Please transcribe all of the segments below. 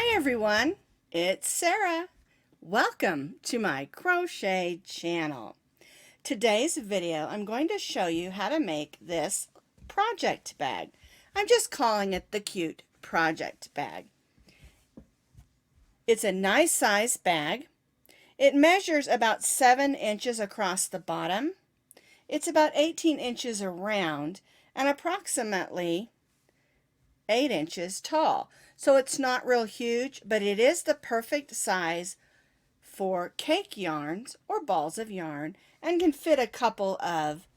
Hi everyone, it's Sarah. Welcome to my crochet channel. Today's video I'm going to show you how to make this project bag. I'm just calling it the cute project bag. It's a nice size bag. It measures about 7 inches across the bottom. It's about 18 inches around and approximately 8 inches tall. So it's not real huge, but it is the perfect size for cake yarns or balls of yarn and can fit a couple of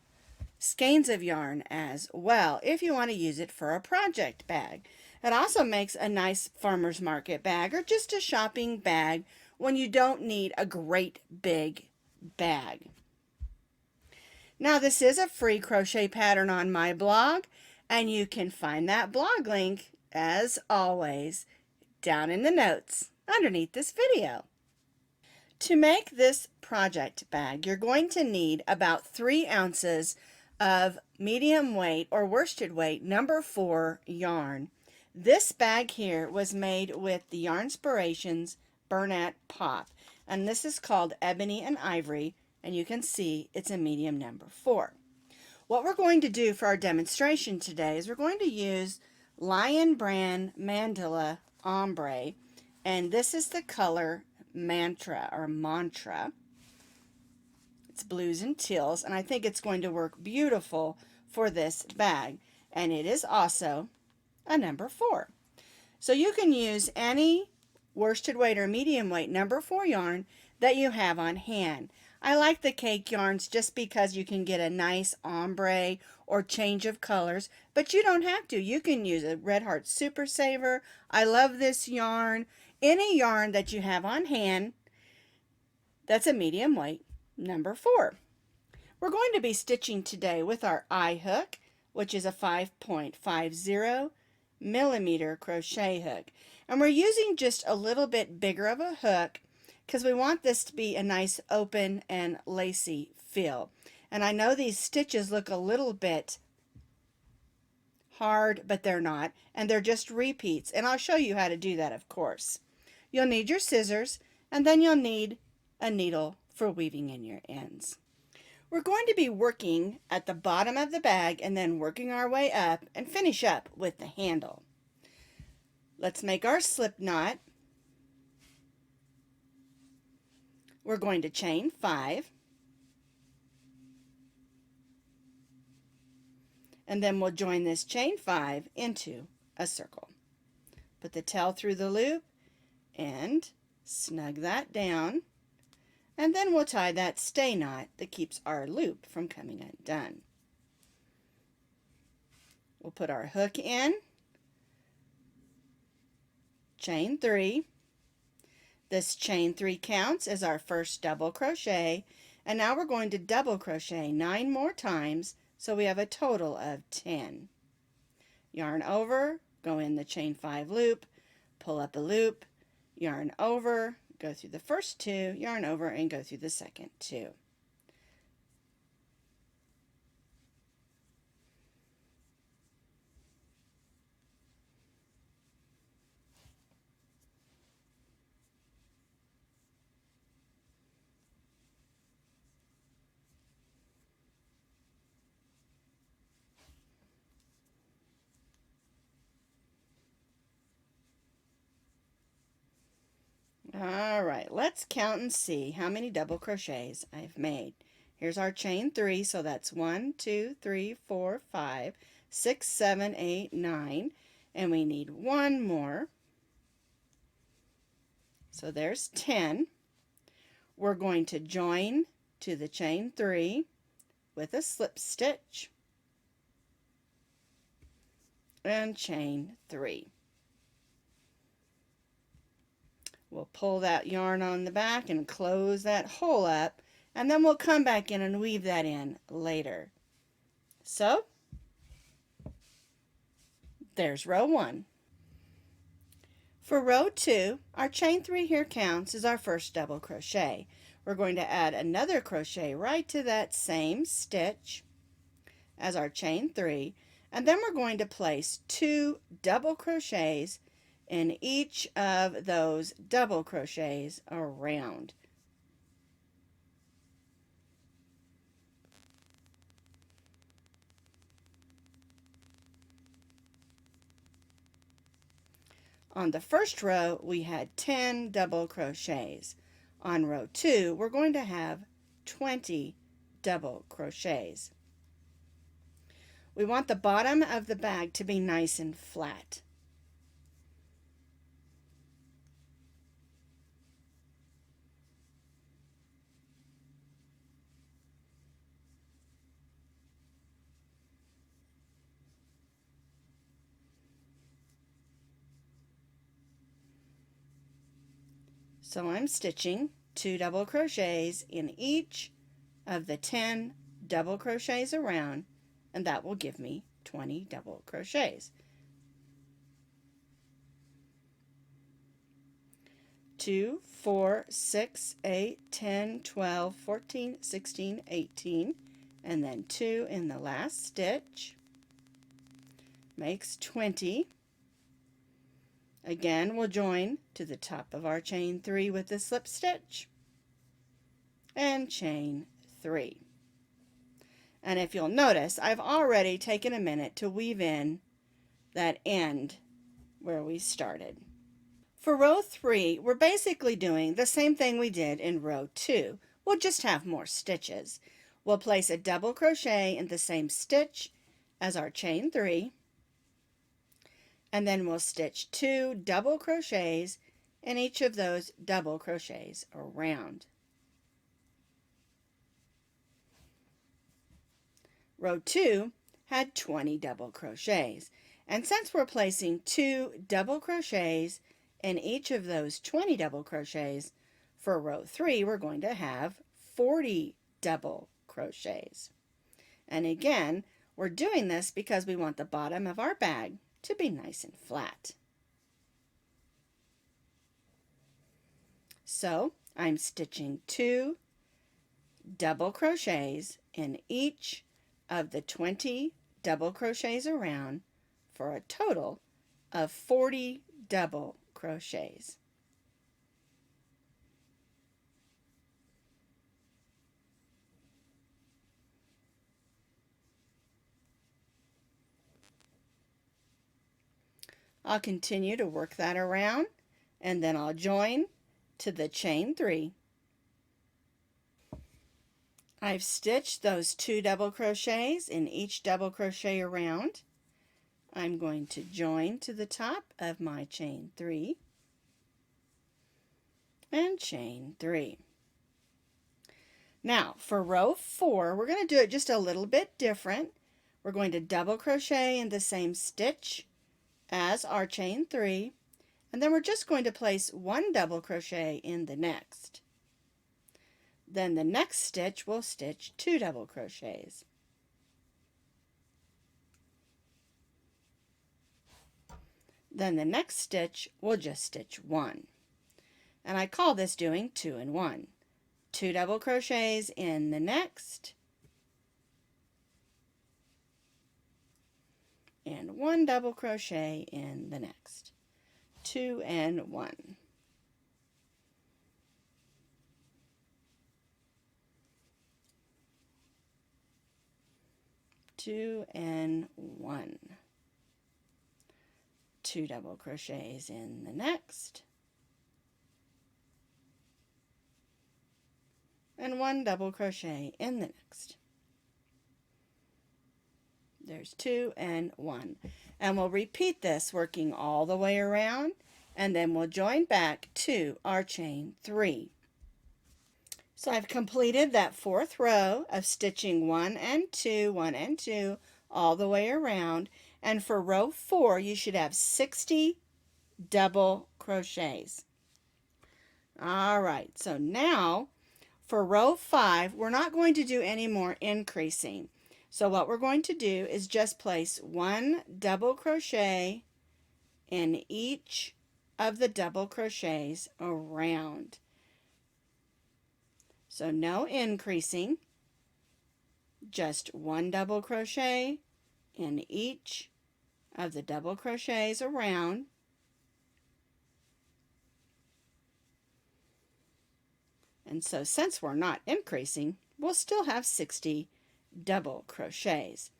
skeins of yarn as well if you want to use it for a project bag. It also makes a nice farmer's market bag or just a shopping bag when you don't need a great big bag. Now this is a free crochet pattern on my blog, and you can find that blog link as always down in the notes underneath this video. To make this project bag, you're going to need about 3 ounces of medium weight or worsted weight number 4 yarn. This bag here was made with the Yarnspirations Bernat Pop, and this is called Ebony and Ivory, and you can see it's a medium number 4. What we're going to do for our demonstration today is we're going to use Lion Brand Mandala Ombre, and this is the color Mantra or Mantra. It's blues and teals, and I think it's going to work beautiful for this bag, and it is also a number 4. So you can use any worsted weight or medium weight number 4 yarn that you have on hand. I like the cake yarns just because you can get a nice ombre or change of colors, but you don't have to. You can use a Red Heart Super Saver. I love this yarn. Any yarn that you have on hand that's a medium weight number 4. We're going to be stitching today with our eye hook, which is a 5.50 millimeter crochet hook. And we're using just a little bit bigger of a hook because we want this to be a nice open and lacy feel. And I know these stitches look a little bit hard, but they're not, and they're just repeats, and I'll show you how to do that, of course. You'll need your scissors, and then you'll need a needle for weaving in your ends. We're going to be working at the bottom of the bag and then working our way up and finish up with the handle. Let's make our slip knot. We're going to chain 5, and then we'll join this chain 5 into a circle. Put the tail through the loop and snug that down, and then we'll tie that stay knot that keeps our loop from coming undone. We'll put our hook in, chain 3. This chain 3 counts as our first double crochet, and now we're going to double crochet 9 more times, so we have a total of 10. Yarn over, go in the chain 5 loop, pull up a loop, yarn over, go through the first 2, yarn over, and go through the second 2. All right, let's count and see how many double crochets I've made. Here's our chain 3, so that's 1, 2, 3, 4, 5, 6, 7, 8, 9, and we need 1 more. So there's 10. We're going to join to the chain 3 with a slip stitch and chain 3. We'll pull that yarn on the back and close that hole up, and then we'll come back in and weave that in later. So, there's row 1. For row 2, our chain 3 here counts as our first double crochet. We're going to add another crochet right to that same stitch as our chain 3, and then we're going to place 2 double crochets in each of those double crochets around. On the first row, we had 10 double crochets. On row 2, we're going to have 20 double crochets. We want the bottom of the bag to be nice and flat. So I'm stitching 2 double crochets in each of the 10 double crochets around, and that will give me 20 double crochets. 2, 4, 6, 8, 10, 12, 14, 16, 18, and then 2 in the last stitch makes 20. Again, we'll join to the top of our chain 3 with the slip stitch and chain 3. And if you'll notice, I've already taken a minute to weave in that end where we started. For row 3, we're basically doing the same thing we did in row 2. We'll just have more stitches. We'll place a double crochet in the same stitch as our chain 3, and then we'll stitch 2 double crochets in each of those double crochets around. Row 2 had 20 double crochets, and since we're placing 2 double crochets in each of those 20 double crochets, for row 3 we're going to have 40 double crochets. And again, we're doing this because we want the bottom of our bag to be nice and flat. So I'm stitching 2 double crochets in each of the 20 double crochets around for a total of 40 double crochets. I'll continue to work that around, and then I'll join to the chain 3. I've stitched those 2 double crochets in each double crochet around. I'm going to join to the top of my chain 3 and chain 3. Now for row 4, we're going to do it just a little bit different. We're going to double crochet in the same stitch as our chain 3, and then we're just going to place 1 double crochet in the next. Then the next stitch we'll stitch 2 double crochets. Then the next stitch we'll just stitch 1. And I call this doing 2 and 1. 2 double crochets in the next, and 1 double crochet in the next. 2 and 1. 2 and 1. 2 double crochets in the next, and 1 double crochet in the next. There's 2 and 1. And we'll repeat this working all the way around, and then we'll join back to our chain 3. So I've completed that 4th row of stitching 1 and 2, 1 and 2 all the way around, and for row 4 you should have 60 double crochets. Alright, so now for row 5 we're not going to do any more increasing. So what we're going to do is just place 1 double crochet in each of the double crochets around. So no increasing, just 1 double crochet in each of the double crochets around, And so since we're not increasing, we'll still have 60 double crochets.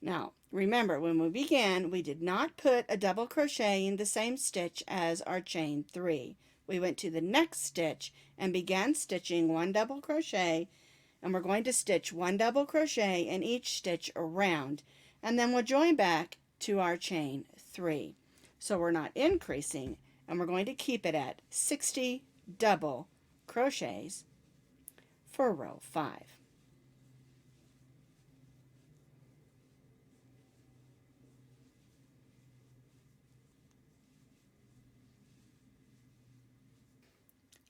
Now, remember, when we began, we did not put a double crochet in the same stitch as our chain 3. We went to the next stitch and began stitching 1 double crochet, and we're going to stitch 1 double crochet in each stitch around, and then we'll join back to our chain 3. So we're not increasing, and we're going to keep it at 60 double crochets for row 5.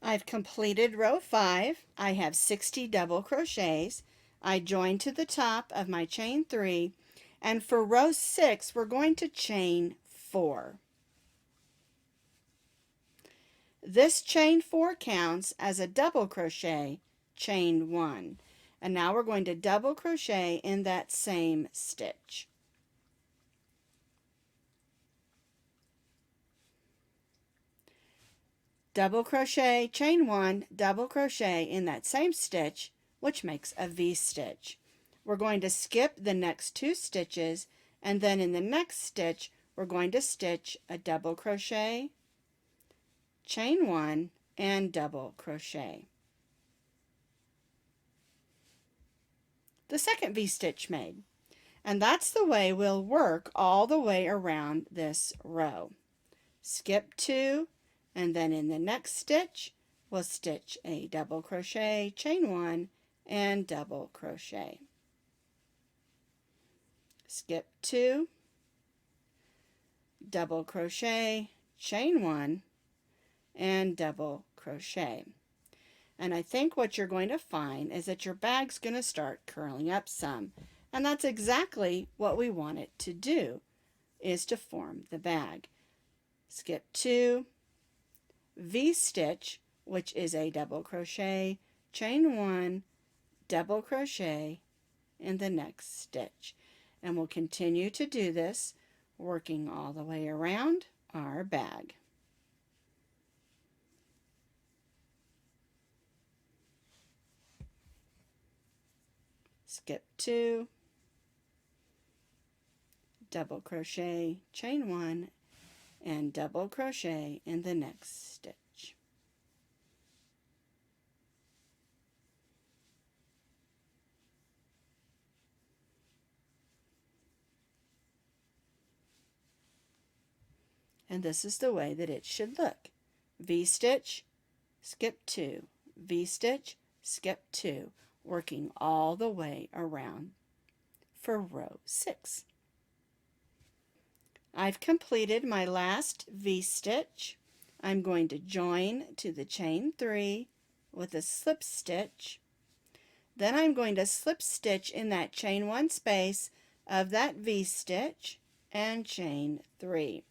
I've completed row 5. I have 60 double crochets. I joined to the top of my chain 3, and for row 6 we're going to chain 4. This chain 4 counts as a double crochet, chain 1. And now we're going to double crochet in that same stitch. Double crochet, chain 1, double crochet in that same stitch, which makes a V-stitch. We're going to skip the next 2 stitches, and then in the next stitch we're going to stitch a double crochet, chain 1, and double crochet. The second V-stitch made. And that's the way we'll work all the way around this row. Skip 2, and then in the next stitch we'll stitch a double crochet, chain 1, and double crochet. Skip 2, double crochet, chain 1, and double crochet. And I think what you're going to find is that your bag's going to start curling up some, and that's exactly what we want it to do, is to form the bag. Skip 2, V-stitch, which is a double crochet, chain 1, double crochet in the next stitch. And we'll continue to do this, working all the way around our bag. Skip 2, double crochet, chain 1, and double crochet in the next stitch. And this is the way that it should look. V-stitch, skip 2, V-stitch, skip 2, working all the way around for row 6. I've completed my last V-stitch. I'm going to join to the chain 3 with a slip stitch. Then I'm going to slip stitch in that chain 1 space of that V-stitch and chain 3.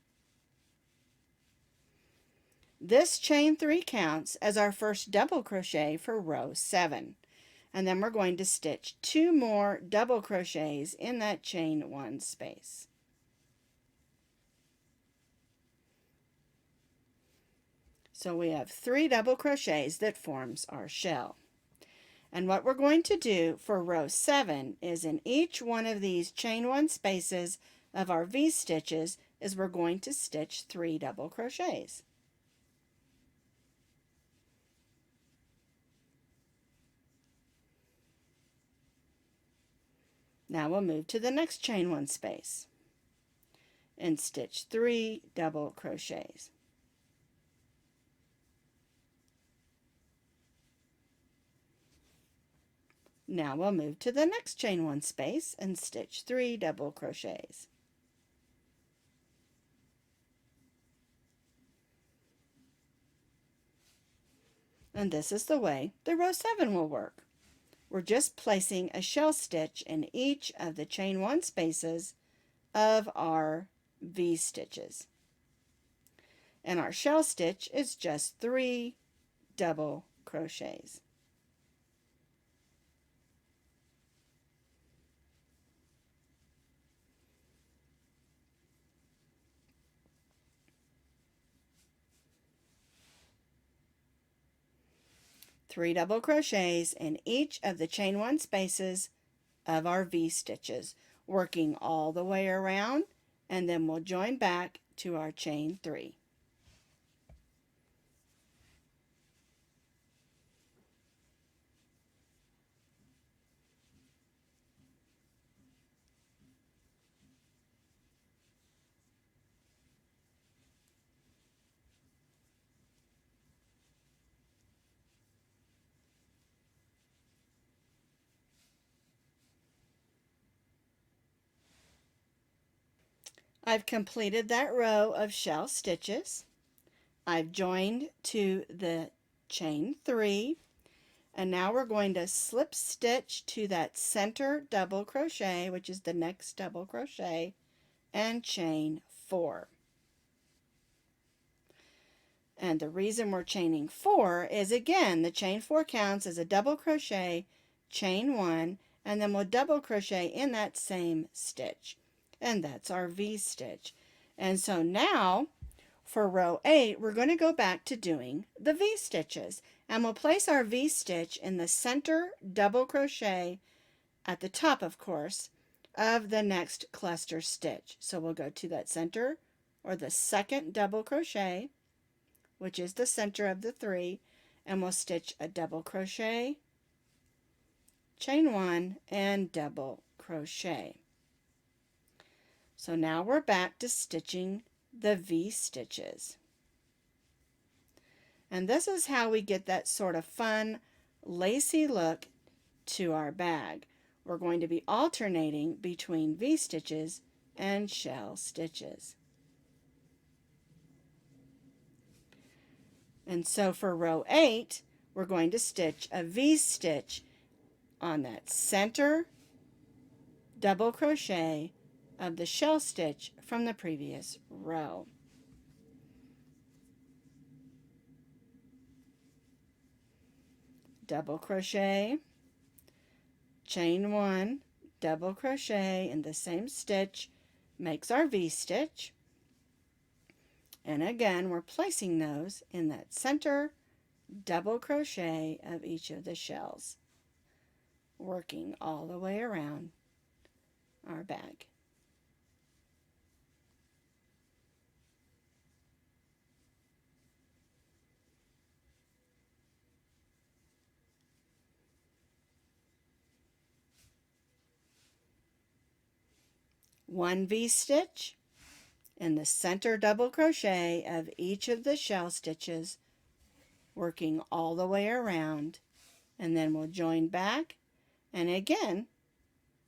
This chain 3 counts as our first double crochet for row 7. And then we're going to stitch 2 more double crochets in that chain 1 space. So we have 3 double crochets that forms our shell. And what we're going to do for row 7 is in each one of these chain 1 spaces of our V-stitches is we're going to stitch 3 double crochets. Now we'll move to the next chain 1 space and stitch 3 double crochets. Now we'll move to the next chain 1 space and stitch 3 double crochets. And this is the way the row 7 will work. We're just placing a shell stitch in each of the chain 1 spaces of our V-stitches. and our shell stitch is just 3 double crochets. Three double crochets in each of the chain one spaces of our V stitches, working all the way around, and then we'll join back to our chain 3. I've completed that row of shell stitches. I've joined to the chain 3, and now we're going to slip stitch to that center double crochet, which is the next double crochet, and chain 4. And the reason we're chaining 4 is, again, the chain 4 counts as a double crochet, chain 1, and then we'll double crochet in that same stitch. And that's our V stitch. And so now for row 8, we're going to go back to doing the V stitches. And we'll place our V stitch in the center double crochet at the top, of course, of the next cluster stitch. So we'll go to that center or the second double crochet, which is the center of the 3, and we'll stitch a double crochet, chain 1, and double crochet. So now we're back to stitching the V stitches. And this is how we get that sort of fun, lacy look to our bag. We're going to be alternating between V stitches and shell stitches. And so for row 8, we're going to stitch a V stitch on that center double crochet of the shell stitch from the previous row. Double crochet, chain 1, double crochet in the same stitch makes our V stitch. And again, we're placing those in that center double crochet of each of the shells, working all the way around our bag. One V stitch in the center double crochet of each of the shell stitches, working all the way around, and then we'll join back and again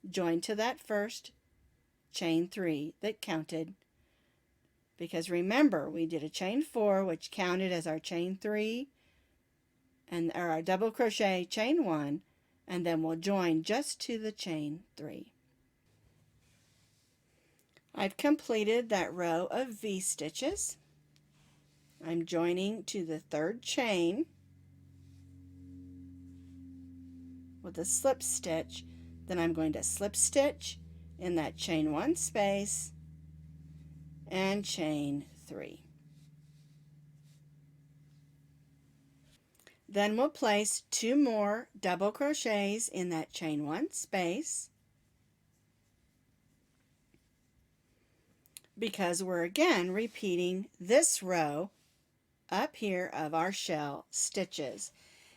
join to that first chain 3 that counted, because remember we did a chain 4 which counted as our chain 3 and our double crochet, chain 1, and then we'll join just to the chain 3. I've completed that row of V stitches. I'm joining to the third chain with a slip stitch. Then I'm going to slip stitch in that chain 1 space and chain 3. Then we'll place 2 more double crochets in that chain 1 space, because we're again repeating this row up here of our shell stitches.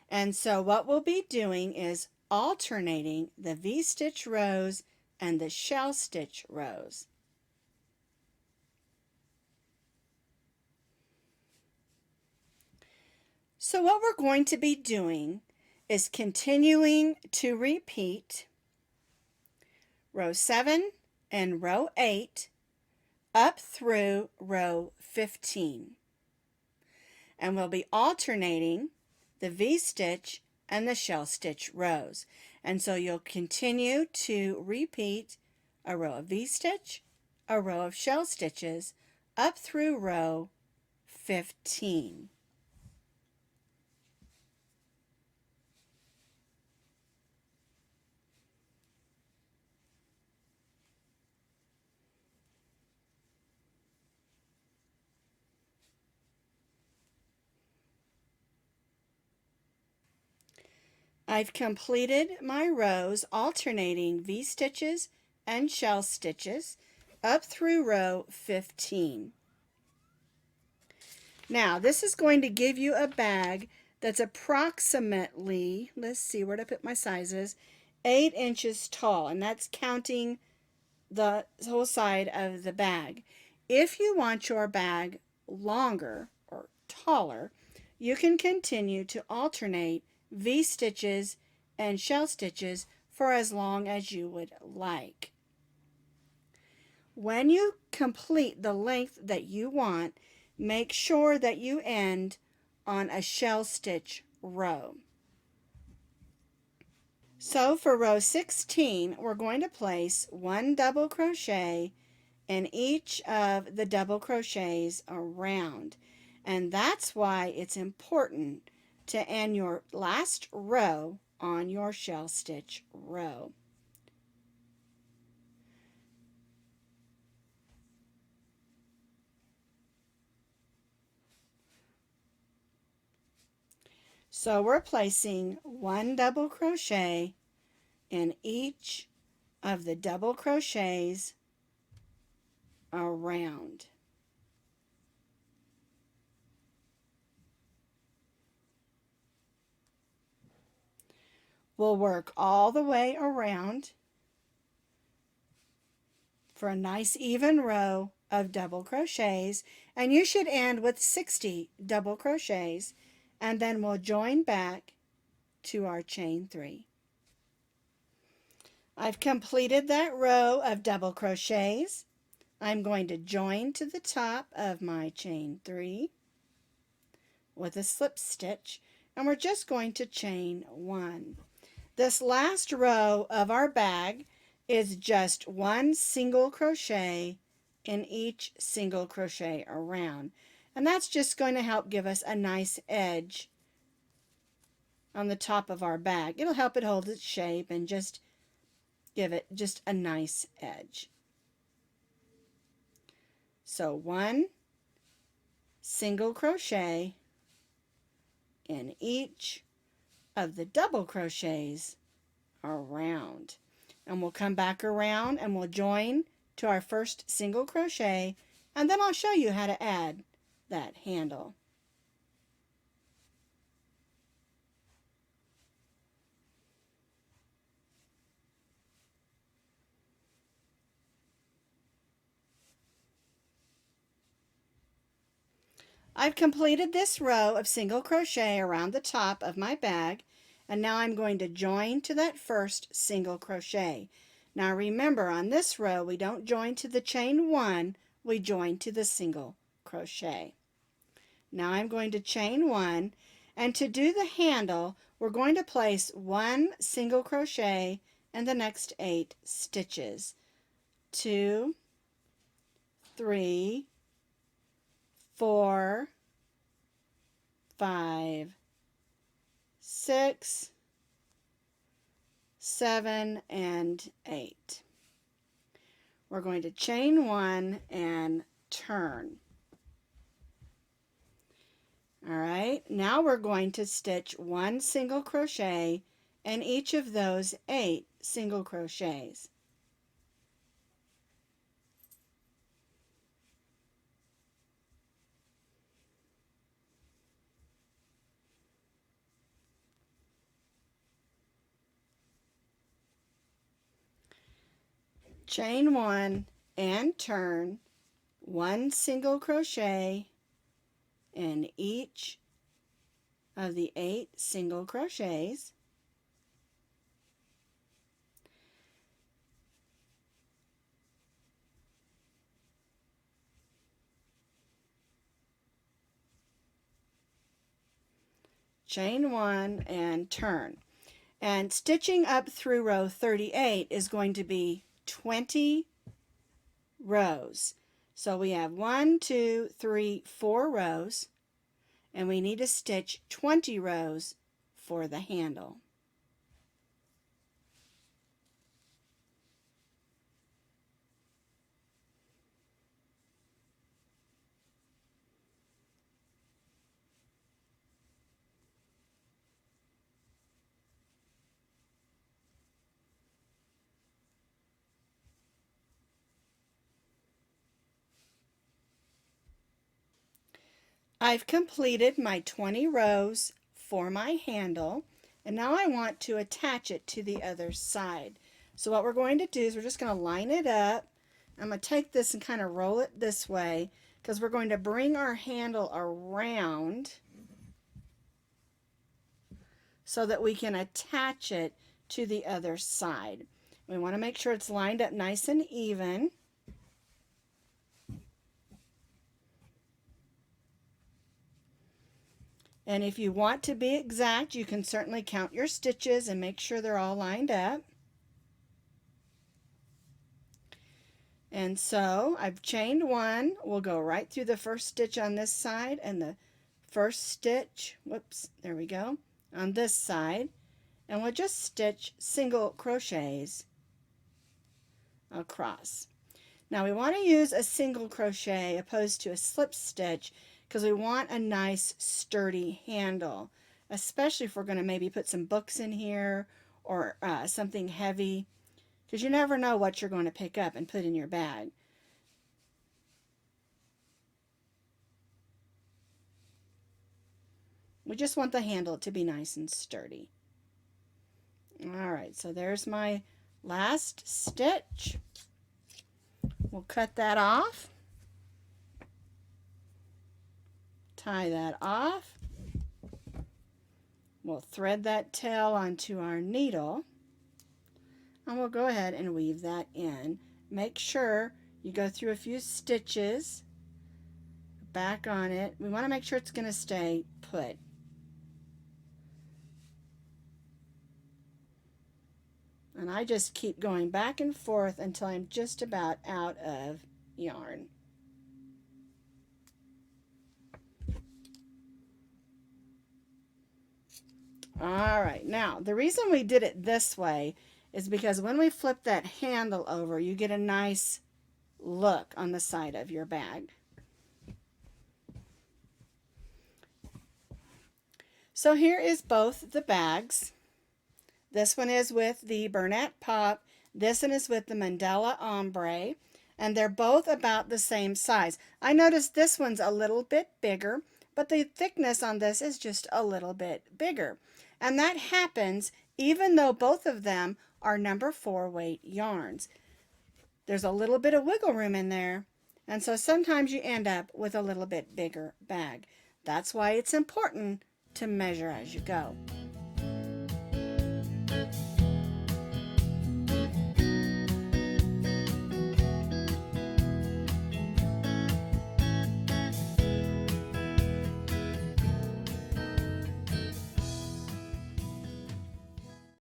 And so what we'll be doing is alternating the V-stitch rows and the shell stitch rows. So what we're going to be doing is continuing to repeat row 7 and row 8 up through row 15. And we'll be alternating the V-stitch and the shell stitch rows. And so you'll continue to repeat a row of V-stitch, a row of shell stitches up through row 15. I've completed my rows alternating V-stitches and shell stitches up through row 15. Now this is going to give you a bag that's approximately, let's see where to put my sizes, 8 inches tall, and that's counting the whole side of the bag. If you want your bag longer or taller, you can continue to alternate V-stitches and shell stitches for as long as you would like. When you complete the length that you want, make sure that you end on a shell stitch row. So for row 16, we're going to place 1 double crochet in each of the double crochets around. And that's why it's important to end your last row on your shell stitch row. So we're placing 1 double crochet in each of the double crochets around. We'll work all the way around for a nice even row of double crochets, and you should end with 60 double crochets, and then we'll join back to our chain 3. I've completed that row of double crochets. I'm going to join to the top of my chain 3 with a slip stitch, and we're just going to chain 1. This last row of our bag is just 1 single crochet in each single crochet around, and that's just going to help give us a nice edge on the top of our bag. It'll help it hold its shape and just give it just a nice edge. So 1 single crochet in each of the double crochets around, and we'll come back around and we'll join to our first single crochet, and then I'll show you how to add that handle. I've completed this row of single crochet around the top of my bag, and now I'm going to join to that first single crochet. Now remember, on this row we don't join to the chain 1, we join to the single crochet. Now I'm going to chain 1, and to do the handle we're going to place 1 single crochet in the next 8 stitches. 2, 3, 4, 5, 6, 7, and 8. We're going to chain 1 and turn. Alright, now we're going to stitch 1 single crochet in each of those 8 single crochets. Chain 1 and turn 1 single crochet in each of the 8 single crochets. Chain 1 and turn. And stitching up through row 38 is going to be 20 rows. So we have 1, 2, 3, 4 rows, and we need to stitch 20 rows for the handle. I've completed my 20 rows for my handle, and now I want to attach it to the other side. So what we're going to do is we're just going to line it up. I'm going to take this and kind of roll it this way because we're going to bring our handle around so that we can attach it to the other side. We want to make sure it's lined up nice and even. And if you want to be exact, you can certainly count your stitches and make sure they're all lined up. And so I've chained one. We'll go right through the first stitch on this side and the first stitch, whoops, there we go, on this side. And we'll just stitch single crochets across. Now we want to use a single crochet opposed to a slip stitch because we want a nice sturdy handle, especially if we're going to maybe put some books in here or something heavy, because you never know what you're going to pick up and put in your bag. We just want the handle to be nice and sturdy. Alright, so there's my last stitch. We'll cut that off. Tie that off. We'll thread that tail onto our needle, and we'll go ahead and weave that in. Make sure you go through a few stitches back on it. We want to make sure it's going to stay put. And I just keep going back and forth until I'm just about out of yarn. Alright, now the reason we did it this way is because when we flip that handle over, you get a nice look on the side of your bag. So here is both the bags. This one is with the Bernat Pop. This one is with the Mandala Ombre. And they're both about the same size. I noticed this one's a little bit bigger, but the thickness on this is just a little bit bigger. And that happens even though both of them are number 4 weight yarns. There's a little bit of wiggle room in there, and so sometimes you end up with a little bit bigger bag. That's why it's important to measure as you go.